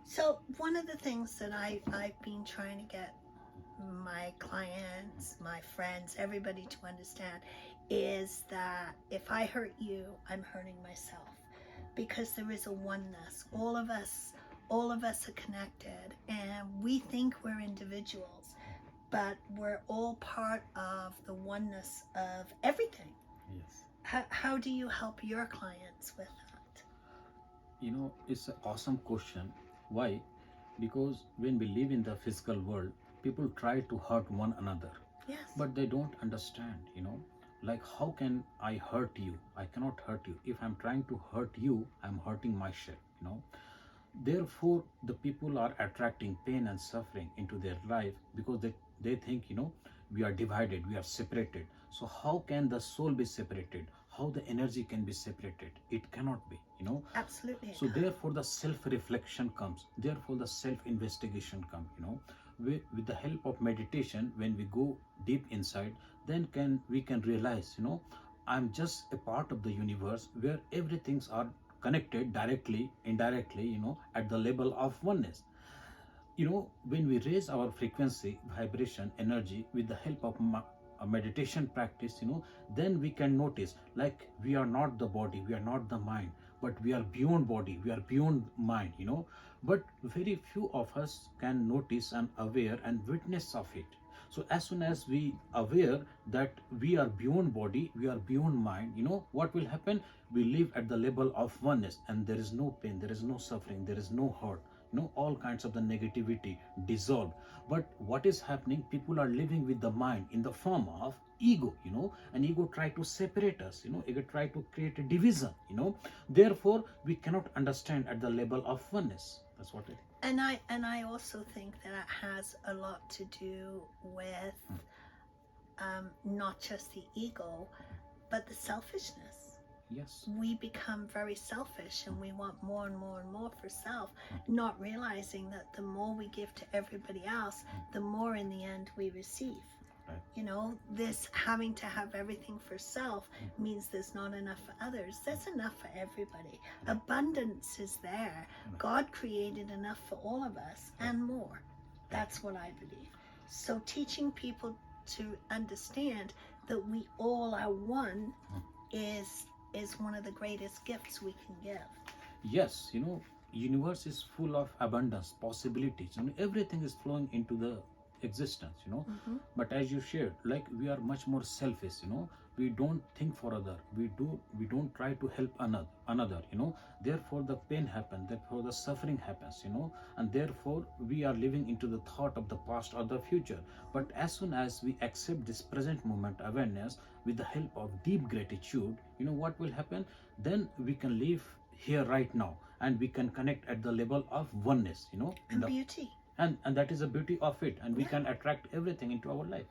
So one of the things that I've been trying to get my clients, my friends, everybody to understand is that if I hurt you, I'm hurting myself, because there is a oneness. All of us are connected, and we think we're individuals, but we're all part of the oneness of everything. Yes. How do you help your clients with that? It's an awesome question. Why? Because when we live in the physical world, people try to hurt one another, Yes. but they don't understand. Like, how can I hurt you? I cannot hurt you. If I'm trying to hurt you, I'm hurting myself. Therefore, the people are attracting pain and suffering into their life because they think, we are divided, we are separated. So how can the soul be separated? How the energy can be separated? It cannot be. Absolutely. So therefore the self-reflection comes. Therefore the self-investigation comes. With the help of meditation, when we go deep inside, then we can realize, I'm just a part of the universe where everything's are connected directly, indirectly, at the level of oneness. When we raise our frequency, vibration, energy with the help of a meditation practice, then we can notice, like, we are not the body, we are not the mind, but we are beyond body, we are beyond mind. But very few of us can notice and aware and witness of it. So as soon as we aware that we are beyond body, we are beyond mind, what will happen? We live at the level of oneness, and there is no pain, there is no suffering, there is no hurt, all kinds of the negativity dissolved. But what is happening? People are living with the mind in the form of ego, and ego try to separate us, ego try to create a division. Therefore we cannot understand at the level of oneness. That's what it is. And I also think that it has a lot to do with not just the ego, but the selfishness. Yes. We become very selfish, and we want more and more and more for self, not realizing that the more we give to everybody else, the more in the end we receive. Right. This having to have everything for self means there's not enough for others. There's enough for everybody. Abundance is there. God created enough for all of us and more. That's what I believe. So teaching people to understand that we all are one is one of the greatest gifts we can give. Yes, universe is full of abundance, possibilities, everything is flowing into the existence. But as you shared, like, we are much more selfish. We don't think for other, we don't try to help another. Therefore the pain happens, therefore the suffering happens. And therefore we are living into the thought of the past or the future. But as soon as we accept this present moment awareness with the help of deep gratitude, what will happen? Then we can live here right now, and we can connect at the level of oneness, And beauty. And that is the beauty of it, and we can attract everything into our life.